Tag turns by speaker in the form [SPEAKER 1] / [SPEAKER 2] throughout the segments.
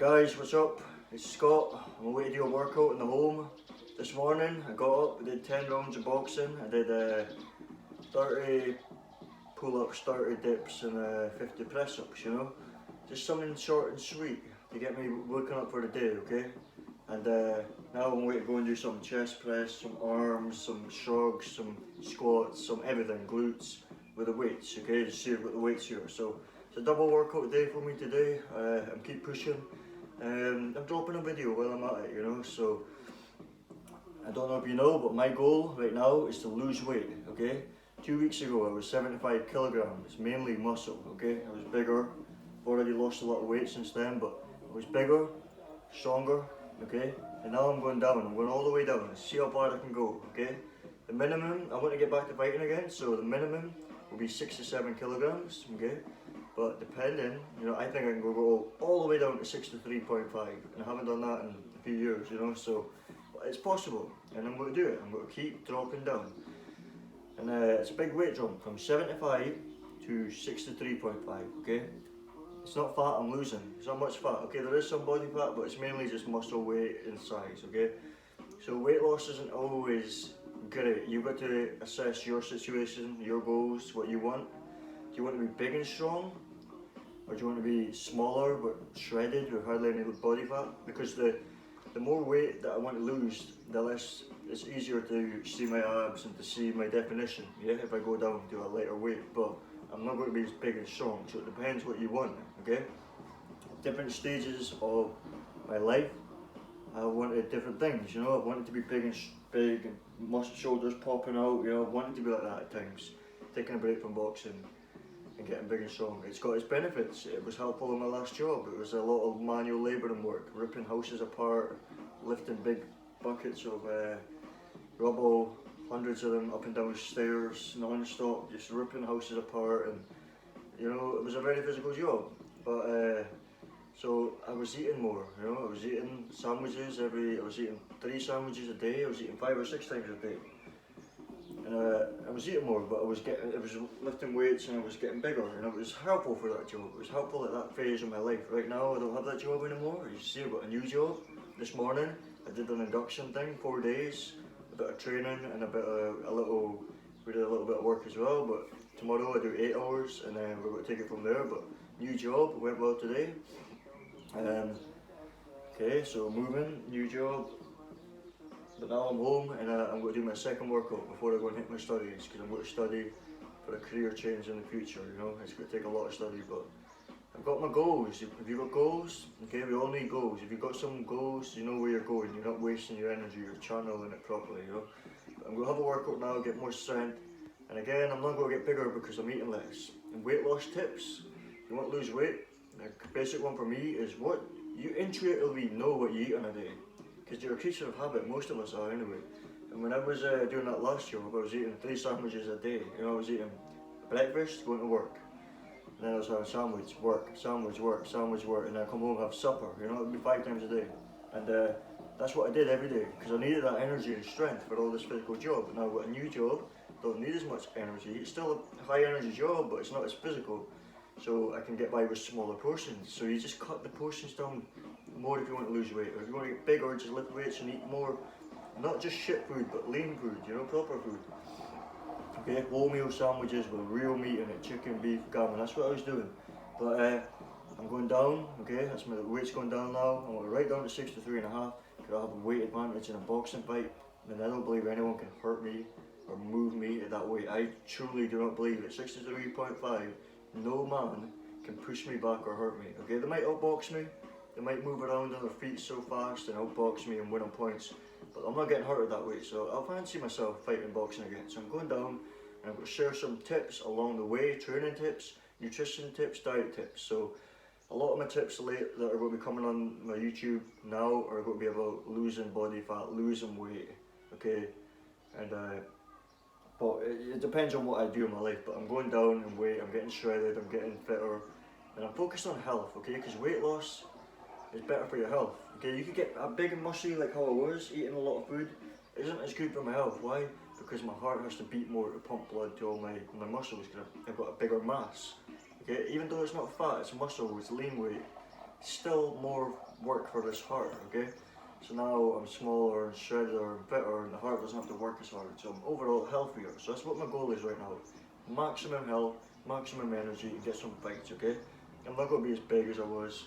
[SPEAKER 1] Guys, what's up? It's Scott. I'm away to do a workout in the home. This morning I got up, I did 10 rounds of boxing. I did 30 pull-ups, 30 dips and 50 press-ups, you know. Just something short and sweet to get me waking up for the day, okay? And now I'm waiting to go and do some chest press, some arms, some shrugs, some squats, some everything, glutes with the weights, okay? Just see I've got the weights here. So it's a double workout day for me today. I'm keep pushing. I'm dropping a video while I'm at it, you know. So I don't know if you know, but my goal right now is to lose weight, okay? 2 weeks ago I was 75 kilograms, mainly muscle, okay? I was bigger, I've already lost a lot of weight since then, but I was bigger, stronger, okay? And now I'm going down, I'm going all the way down, see how far I can go, okay? The minimum, I want to get back to fighting again, so the minimum will be 6 to 7 kilograms, okay? But depending, you know, I think I can go all the way down to 63.5, and I haven't done that in a few years, you know, so it's possible, and I'm going to do it. I'm going to keep dropping down. And it's a big weight jump from 75 to 63.5, okay? It's not fat I'm losing, it's not much fat, okay? There is some body fat, but it's mainly just muscle weight and size, okay? So weight loss isn't always great. You've got to assess your situation, your goals, what you want. Do you want to be big and strong? Or do you want to be smaller but shredded with hardly any body fat? Because the more weight that I want to lose, the less it's easier to see my abs and to see my definition, yeah, if I go down to a lighter weight. But I'm not going to be as big and strong, so it depends what you want, okay? Different stages of my life, I wanted different things, you know. I wanted to be big and muscle shoulders popping out, you know. I wanted to be like that at times. Taking a break from boxing and getting big and strong. It's got its benefits. It was helpful in my last job. It was a lot of manual labouring work, ripping houses apart, lifting big buckets of rubble, hundreds of them up and down stairs non-stop, just ripping houses apart, and you know, it was a very physical job. But so I was eating more, you know. I was eating sandwiches I was eating 3 sandwiches a day. I was eating 5 or 6 times a day. And I was eating more, but I was lifting weights and I was getting bigger, and it was helpful for that job. It was helpful at that phase of my life. Right now I don't have that job anymore. You see, I've got a new job. This morning I did an induction thing, 4 days, a bit of training and we did a little bit of work as well. But tomorrow I do 8 hours and then we're going to take it from there. But new job, went well today. Okay, so moving, new job. But now I'm home and I'm going to do my second workout before I go and hit my studies, because I'm going to study for a career change in the future, you know. It's going to take a lot of study, but I've got my goals. Have you got goals? Okay, we all need goals. If you've got some goals, you know where you're going. You're not wasting your energy, you're channeling it properly, you know. But I'm going to have a workout now, get more strength. And again, I'm not going to get bigger because I'm eating less. And weight loss tips, if you want to lose weight, the basic one for me is what you intuitively know what you eat on a day. Because you're a creature of habit, most of us are anyway. And when I was doing that last job, I was eating 3 sandwiches a day. You know, I was eating breakfast, going to work. And then I was having sandwich, work, sandwich, work, sandwich, work. And then I come home and have supper, you know, it would be 5 times a day. And that's what I did every day, because I needed that energy and strength for all this physical job. And now I've got a new job, don't need as much energy. It's still a high energy job, but it's not as physical. So I can get by with smaller portions. So you just cut the portions down more if you want to lose weight, or if you want to get bigger, just lift weights and eat more, not just shit food, but lean food, you know, proper food. Okay, wholemeal sandwiches with real meat in it, chicken, beef, gammon, that's what I was doing. But I'm going down, okay, that's my weight's going down now. I'm going right down to 63.5, because I have a weight advantage in a boxing fight, and I don't believe anyone can hurt me or move me at that weight. I truly do not believe it. 63.5, no man can push me back or hurt me, okay? They might outbox me, they might move around on their feet so fast and outbox me and win on points, but I'm not getting hurt at that weight, so I'll fancy myself fighting boxing again. So I'm going down and I'm going to share some tips along the way, training tips, nutrition tips, diet tips. So a lot of my tips that are going to be coming on my YouTube now are going to be about losing body fat, losing weight, okay? And but it depends on what I do in my life, but I'm going down in weight, I'm getting shredded, I'm getting fitter, and I'm focused on health, okay? Because weight loss is better for your health, okay? You could get big and muscly like how I was, eating a lot of food, isn't as good for my health. Why? Because my heart has to beat more to pump blood to all my muscles, because I've got a bigger mass, okay? Even though it's not fat, it's muscle, it's lean weight, still more work for this heart, okay? So now I'm smaller and shredded and fitter, and the heart doesn't have to work as hard, so I'm overall healthier. So that's what my goal is right now. Maximum health, maximum energy to get some fights, okay? I'm not going to be as big as I was,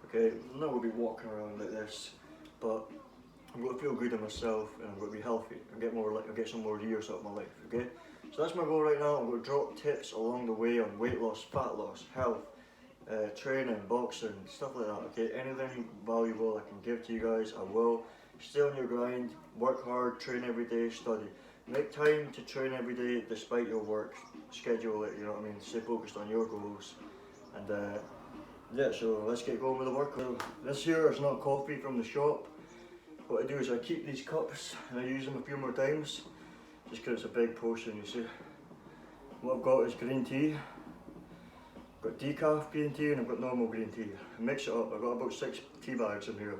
[SPEAKER 1] okay? I'm not going to be walking around like this, but I'm going to feel good in myself, and I'm going to be healthy and get some more years out of my life, okay? So that's my goal right now. I'm going to drop tips along the way on weight loss, fat loss, health, training, boxing, stuff like that, okay? Anything valuable I can give to you guys, I will. Stay on your grind, work hard, train every day, study. Make time to train every day despite your work, schedule it, you know what I mean? Stay focused on your goals. And yeah, so let's get going with the workout. This here is not coffee from the shop. What I do is I keep these cups and I use them a few more times, just because it's a big portion, you see. What I've got is green tea. I've got decaf green tea and I've got normal green tea. I mix it up. I've got about 6 tea bags in here.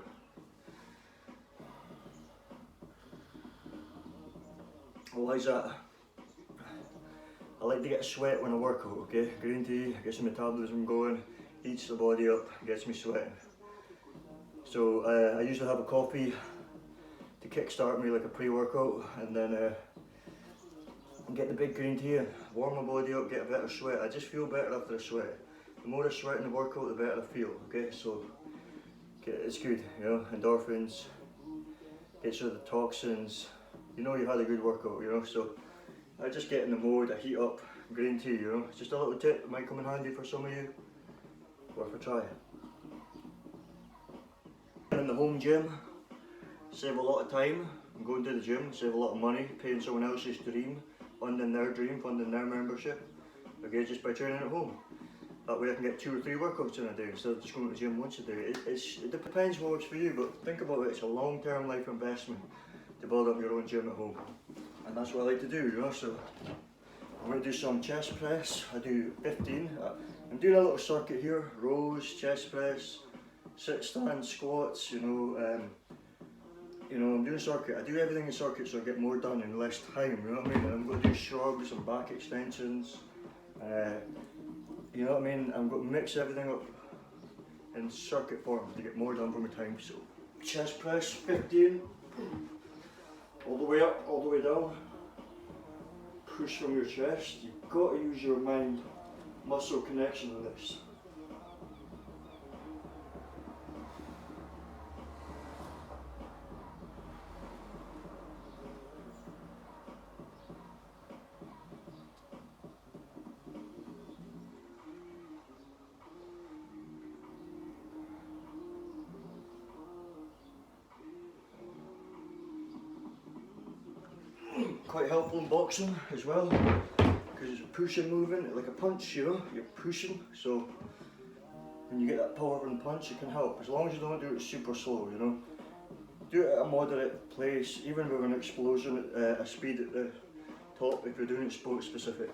[SPEAKER 1] Why is that? I like to get a sweat when I work out, okay? Green tea gets the metabolism going, heats the body up, gets me sweating. So I usually have a coffee to kickstart me like a pre-workout, and then get the big green tea in, warm my body up, get a better sweat. I just feel better after a sweat. The more I sweat in the workout, the better I feel, okay? So it's good, you know, endorphins, gets rid of the toxins. You know you had a good workout, you know, so I just get in the mode, I heat up green tea, you know. It's just a little tip that might come in handy for some of you. Worth a try. In the home gym, save a lot of time going to the gym, save a lot of money, paying someone else's dream, funding their dream, funding their membership, okay, just by training at home. That way I can get 2 or 3 workouts in a day instead of just going to the gym once a day. It depends what works for you, but think about it, it's a long-term life investment to build up your own gym at home. And that's what I like to do, you know, so I'm going to do some chest press. I do 15. I'm doing a little circuit here, rows, chest press, sit stand, squats, you know, I'm doing a circuit. I do everything in circuit so I get more done in less time, you know what I mean? And I'm going to do shrugs and back extensions, you know what I mean? I'm going to mix everything up in circuit form to get more done for my time. So chest press, 15, all the way up, all the way down. Push from your chest. You've got to use your mind muscle connection on this. Quite helpful in boxing as well, because it's a pushing movement, like a punch, you know, you're pushing, so when you get that power from the punch, it can help, as long as you don't do it super slow, you know. Do it at a moderate pace, even with an explosion, a speed at the top, if you're doing it sport specific.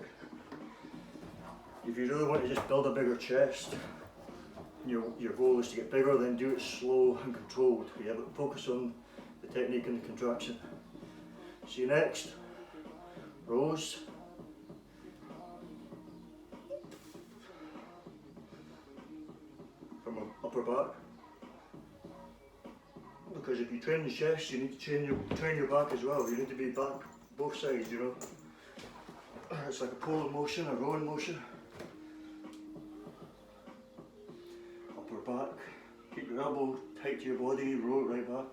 [SPEAKER 1] If you really want to just build a bigger chest, your goal is to get bigger, then do it slow and controlled. Yeah, but focus on the technique and the contraction. See you next. Rows. From upper back. Because if you train the chest, you need to train your back as well. You need to be back both sides, you know. It's like a pulling motion, a rowing motion. Upper back. Keep your elbow tight to your body, row it right back.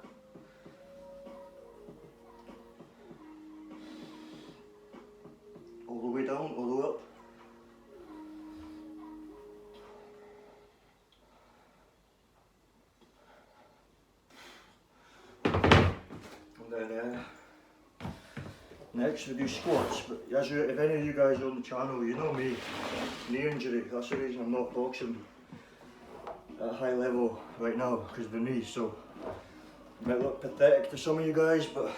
[SPEAKER 1] All the way down, all the way up. And then next we do squats. But if any of you guys are on the channel, you know me, knee injury. That's the reason I'm not boxing at a high level right now, because of the knee. So it might look pathetic to some of you guys, but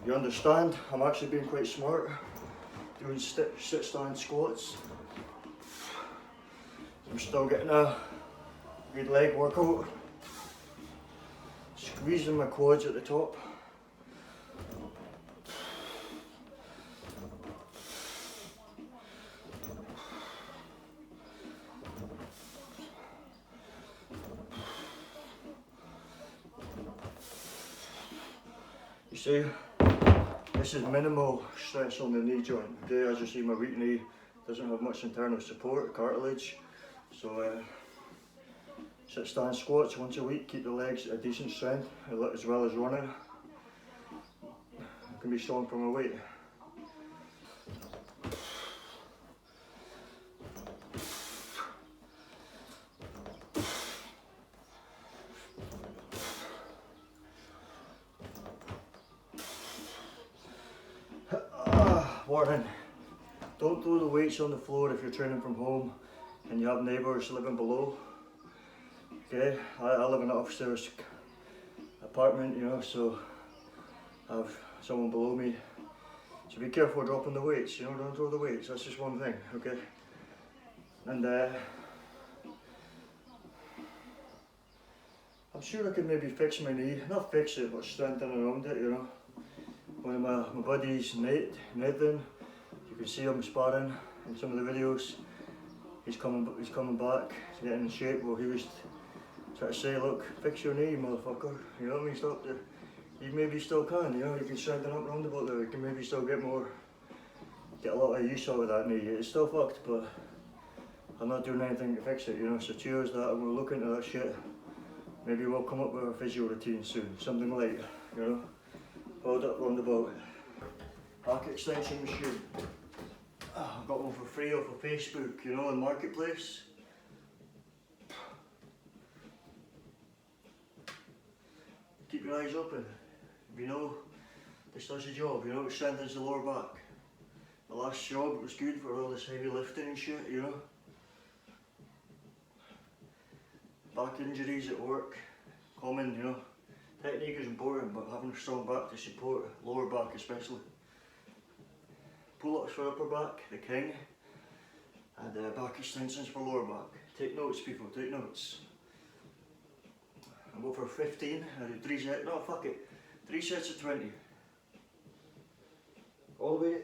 [SPEAKER 1] you understand, I'm actually being quite smart. Doing sit stand squats. I'm still getting a good leg workout. Squeezing my quads at the top. see, this is minimal stress on the knee joint. Okay, as you see, my weak knee doesn't have much internal support, cartilage. So sit, stand, squats once a week, keep the legs at a decent strength, as well as running. I can be strong from a weight. Warning, don't throw the weights on the floor if you're training from home and you have neighbours living below. Okay, I live in an upstairs apartment, you know, so I have someone below me. So be careful dropping the weights, you know, don't throw the weights, that's just one thing, okay? And I'm sure I could maybe fix my knee, not fix it, but strengthen around it, you know. One of my buddies, Nathan, you can see him sparring in some of the videos. He's coming back, he's getting in shape. Well, he was trying to say, look, fix your knee, motherfucker. You know what I mean? Stop there. You maybe still can, you know, you can strengthen up round about there. You can maybe still get a lot of use out of that knee. It's still fucked, but I'm not doing anything to fix it, you know. So cheers that, and we'll look into that shit. Maybe we'll come up with a physio routine soon, something like, you know. Hold up roundabout. Back extension machine. I got one for free off of Facebook, you know, in Marketplace. Keep your eyes open. You know, this does the job, you know, it strengthens the lower back. The last job, it was good for all this heavy lifting and shit, you know. Back injuries at work, common, you know. Technique is important, but having a strong back to support, lower back especially. Pull-ups for upper back, the king, and back extensions for lower back. Take notes, people, take notes. I'll go for 15, I do 3 sets, no fuck it, 3 sets of 20. All the way.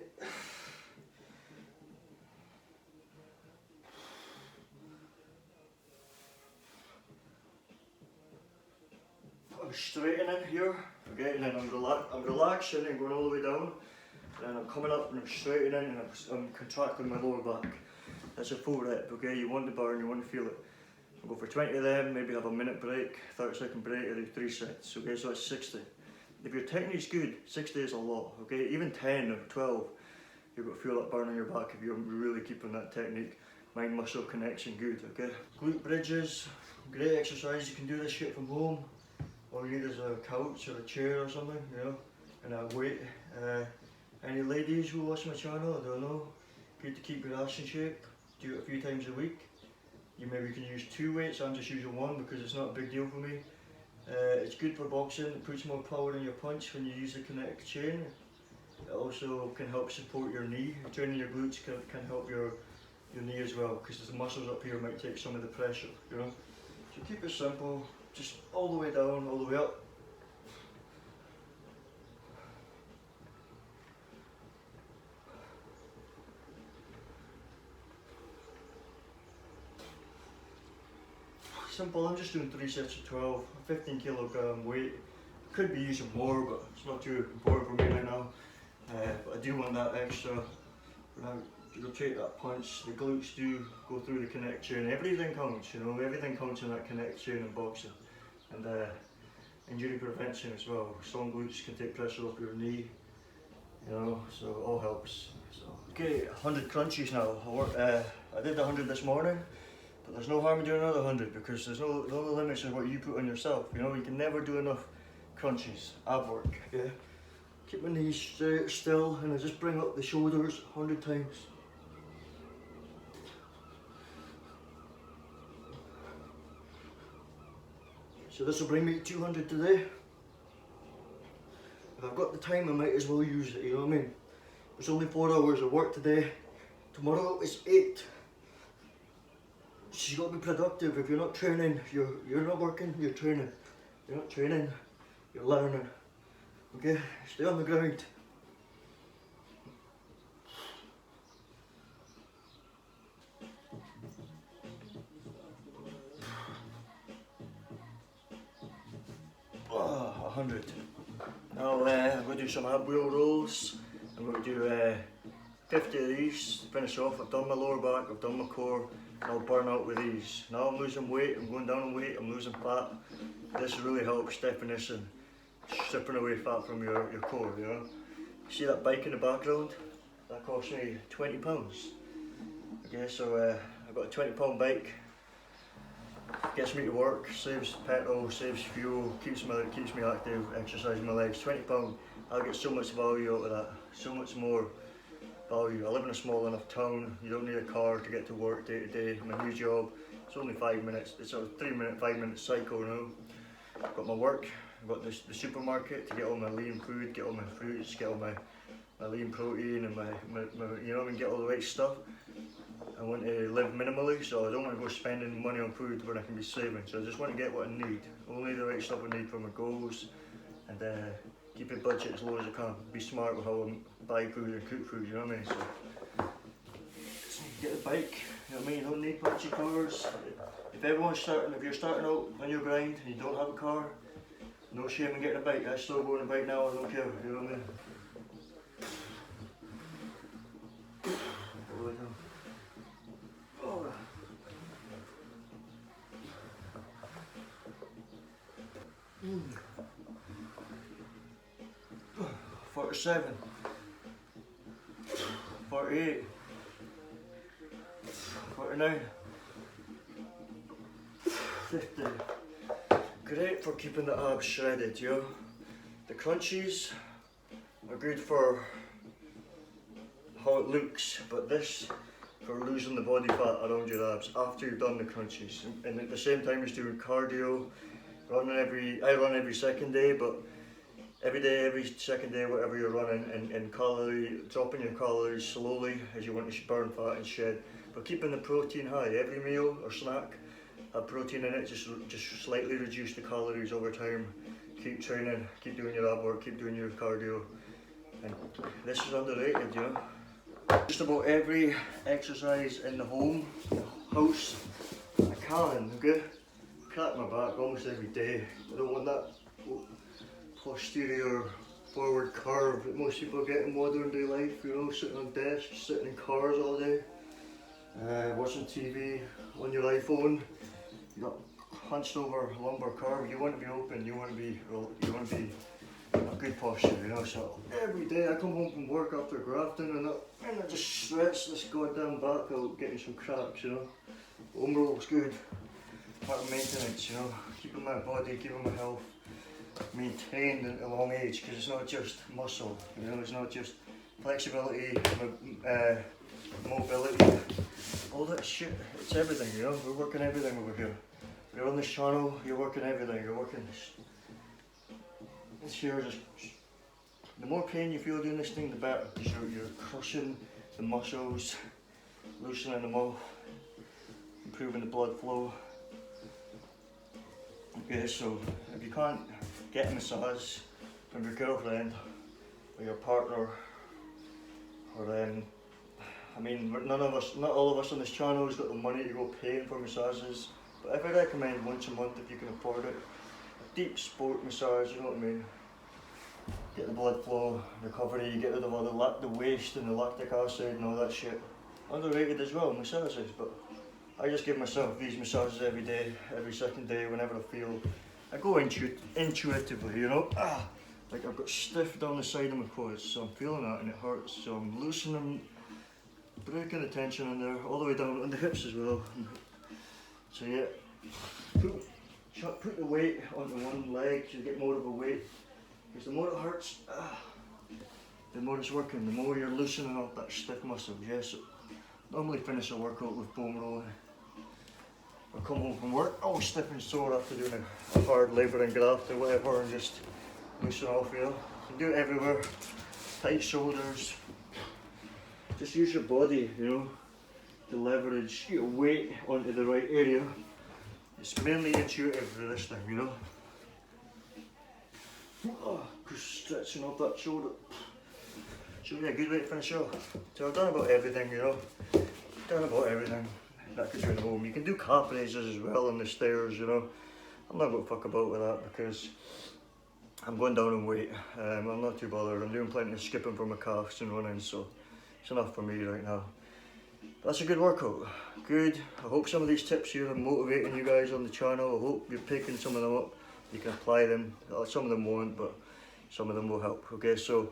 [SPEAKER 1] I'm straightening here, okay, and then I'm relaxing and going all the way down. And then I'm coming up and I'm straightening and I'm contracting my lower back. That's a full rep, okay? You want the burn, you want to feel it. I'll go for 20 of them, maybe have a minute break, 30-second break, I do 3 sets, okay? So that's 60. If your technique's good, 60 is a lot, okay? Even 10 or 12, you're going to feel that burn on your back if you're really keeping that technique, mind-muscle connection good, okay? Glute bridges, great exercise, you can do this shit from home. All you need is a couch or a chair or something, you know, and a weight. Any ladies who watch my channel, I don't know, good to keep your ass in shape, do it a few times a week. You maybe can use 2 weights, I'm just using 1 because it's not a big deal for me. It's good for boxing, it puts more power in your punch when you use the connect chain. It also can help support your knee. Training your glutes can help your knee as well, because the muscles up here might take some of the pressure, you know. So keep it simple, just all the way down, all the way up. Simple, I'm just doing 3 sets of 12, 15 kilogram weight. Could be using more, but it's not too important for me right now. But I do want that extra. Now, to rotate that punch, the glutes do go through the connect chain. Everything counts, you know, everything counts in that connect chain in boxing. And injury prevention as well. Strong glutes can take pressure off your knee, you know, so it all helps. So, okay, 100 crunches now. I did 100 this morning. But there's no harm in doing another 100 because there's no limits of what you put on yourself. You know, you can never do enough crunches, ab work. Yeah. Keep my knees straight, still, and I just bring up the shoulders 100 times. So this will bring me to 200 today. If I've got the time, I might as well use it. You know what I mean? It's only 4 hours of work today. Tomorrow is 8. So you got to be productive. If you're not training, you're not working, you're training. You're not training, you're learning. Okay, stay on the ground. Oh, 100. Now I'm going to do some ab wheel rolls. I'm going to do 50 of these to finish off. I've done my lower back, I've done my core, and I'll burn out with these. Now I'm losing weight, I'm going down in weight, I'm losing fat. This really helps definition, stripping away fat from your core, you know. See that bike in the background? That cost me £20. Okay, so I've got a £20 bike. Gets me to work, saves petrol, saves fuel, keeps me active, exercising my legs. £20, I'll get so much value out of that, so much more value. I live in a small enough town, you don't need a car to get to work day to day. My new job, it's only 5 minutes, it's a 5 minute cycle, you know. I've got my work, I've got the supermarket to get all my lean food, get all my fruits, get all my lean protein and my you know what I mean, get all the right stuff. I want to live minimally, so I don't want to go spending money on food when I can be saving. So I just want to get what I need, only the right stuff I need for my goals, and keep the budget as low as I can. Be smart with how I buy food and cook food, you know what I mean? So just need to get the bike, you know what I mean? You don't need fancy cars. If you're starting out on your grind and you don't have a car, no shame in getting a bike. I still go on a bike now, I don't care, you know what I mean? Mm. 47, 48, 49, 50. Great for keeping the abs shredded, yo. The crunchies are good for how it looks, but this for losing the body fat around your abs after you've done the crunchies. And at the same time as doing cardio, I run every second day, but every day, every second day, whatever you're running, and dropping your calories slowly as you want to burn fat and shed, but keeping the protein high. Every meal or snack have protein in it, just slightly reduce the calories over time. Keep training, keep doing your ab work, keep doing your cardio, and this is underrated, you know. Just about every exercise in the house, I can, okay? Crack my back almost every day. I don't want that posterior forward curve that most people get in modern day life, you know, sitting on desks, sitting in cars all day, watching TV on your iPhone. You got hunched over lumbar curve. You want to be open, you want to be a good posture, you know. So every day I come home from work after grafting and I just stretch this goddamn back out, getting some cracks, you know. Home roll's good. Part of maintenance, you know, keeping my body, keeping my health maintained at a long age, because it's not just muscle, you know, it's not just flexibility, mobility, all that shit, it's everything, you know, we're working everything over here. You're on this channel, you're working everything, you're working this here, just, the more pain you feel doing this thing, the better, because you're crushing the muscles, loosening them off, improving the blood flow. Okay, so if you can't get a massage from your girlfriend or your partner, or I mean, not all of us on this channel has got the money to go paying for massages, but if I recommend once a month if you can afford it, a deep sport massage, you know what I mean? Get the blood flow, recovery, you get rid of all the waste and the lactic acid and all that shit. Underrated as well, massages, but I just give myself these massages every day, every second day, whenever I feel. I go intuitively, you know. Like I've got stiff down the side of my quads, so I'm feeling that and it hurts. So I'm loosening, breaking the tension in there, all the way down on the hips as well. So yeah, put the weight onto one leg to get more of a weight. Because the more it hurts, the more it's working, the more you're loosening up that stiff muscle. Yeah, so normally finish a workout with foam rolling. I come home from work, all stiff and sore after doing a hard labouring graft or whatever, and just loosen off, you know. You do it everywhere, tight shoulders. Just use your body, you know, to leverage your weight onto the right area. It's mainly intuitive for this thing, you know. Just stretching off that shoulder. So yeah, good way to finish off. So I've done about everything, you know. Done about everything that I could do at home. You can do calf raises as well on the stairs, you know. I'm not going to fuck about with that because I'm going down in weight. I'm not too bothered. I'm doing plenty of skipping for my calves and running, so it's enough for me right now. That's a good workout. Good. I hope some of these tips here are motivating you guys on the channel. I hope you're picking some of them up. You can apply them. Some of them won't, but some of them will help. Okay, so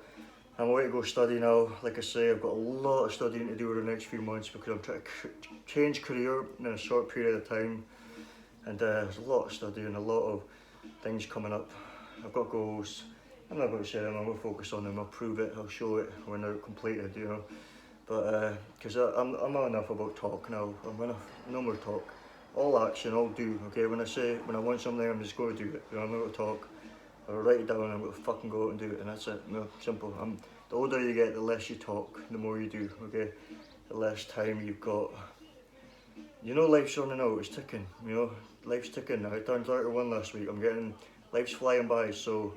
[SPEAKER 1] I'm away to go study now. Like I say, I've got a lot of studying to do over the next few months because I'm trying to change career in a short period of time. And there's a lot of studying, a lot of things coming up. I've got goals. I'm not going to say them, I'm going to focus on them. I'll prove it, I'll show it when they're completed, you know. But because I'm not enough about talk now. I'm enough, no more talk. All action, all do. Okay, when I want something, I'm just going to do it. You know, I'm not going to talk. I'll write it down and I'm going to fucking go out and do it, and that's it. You know, simple. The older you get, the less you talk, the more you do. Okay, the less time you've got. You know, life's running out. It's ticking. You know, life's ticking. I turned 31 last week. Life's flying by. So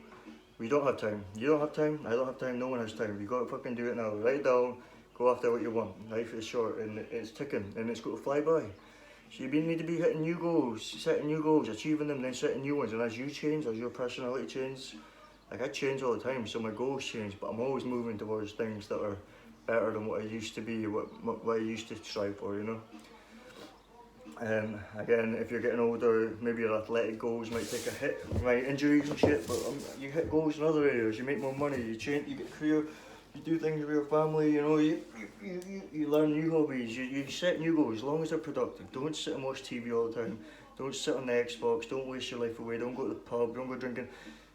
[SPEAKER 1] we don't have time. You don't have time. I don't have time. No one has time. You got to fucking do it now. Write it down. Go after what you want. Life is short and it's ticking and it's going to fly by. So you need to be hitting new goals, setting new goals, achieving them, then setting new ones. And as you change, as your personality changes, like I change all the time, so my goals change, but I'm always moving towards things that are better than what I used to be, what I used to strive for, you know. Again, if you're getting older, maybe your athletic goals might take a hit, right? Injuries and shit, but you hit goals in other areas. You make more money, you change, you get career, you do things with your family, you know, you learn new hobbies, you set new goals as long as they're productive. Don't sit and watch TV all the time. Don't sit on the Xbox. Don't waste your life away. Don't go to the pub. Don't go drinking.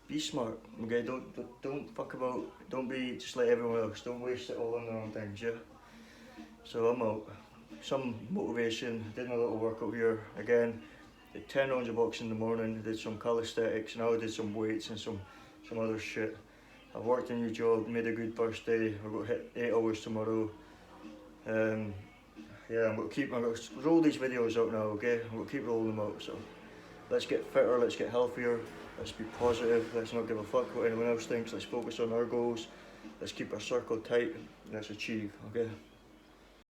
[SPEAKER 1] Be smart, okay? Don't fuck about. Don't be just like everyone else. Don't waste it all on the wrong things, yeah? So I'm out. Some motivation, did my little workout here. Again, did 10 rounds of boxing in the morning, did some calisthenics, now I did some weights and some other shit. I've worked a new job, made a good first day. I've got to hit 8 hours tomorrow. Yeah, I'm going to roll these videos out now, okay? I'm going to keep rolling them out, so let's get fitter, let's get healthier, let's be positive, let's not give a fuck what anyone else thinks, let's focus on our goals, let's keep our circle tight, let's achieve, okay?